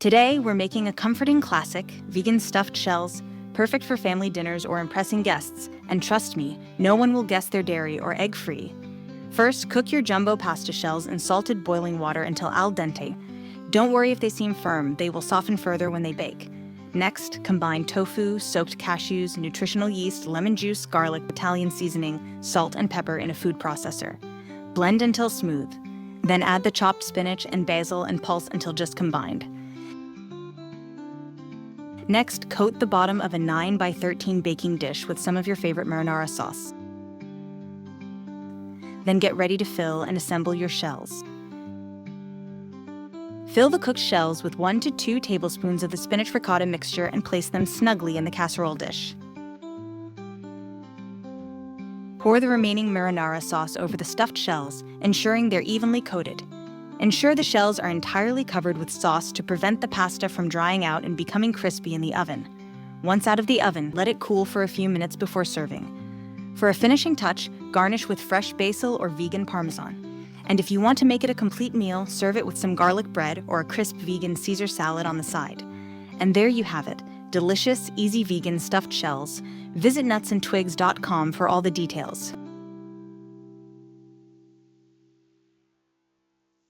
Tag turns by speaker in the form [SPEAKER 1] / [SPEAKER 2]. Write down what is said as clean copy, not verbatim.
[SPEAKER 1] Today, we're making a comforting classic, vegan stuffed shells, perfect for family dinners or impressing guests, and trust me, no one will guess they're dairy or egg-free. First, cook your jumbo pasta shells in salted boiling water until al dente. Don't worry if they seem firm, they will soften further when they bake. Next, combine tofu, soaked cashews, nutritional yeast, lemon juice, garlic, Italian seasoning, salt, and pepper in a food processor. Blend until smooth. Then add the chopped spinach and basil and pulse until just combined. Next, coat the bottom of a 9 by 13 baking dish with some of your favorite marinara sauce. Then get ready to fill and assemble your shells. Fill the cooked shells with 1 to 2 tablespoons of the spinach ricotta mixture and place them snugly in the casserole dish. Pour the remaining marinara sauce over the stuffed shells, ensuring they're evenly coated. Ensure the shells are entirely covered with sauce to prevent the pasta from drying out and becoming crispy in the oven. Once out of the oven, let it cool for a few minutes before serving. For a finishing touch, garnish with fresh basil or vegan parmesan. And if you want to make it a complete meal, serve it with some garlic bread or a crisp vegan Caesar salad on the side. And there you have it, delicious, easy vegan stuffed shells. Visit nutsandtwigs.com for all the details.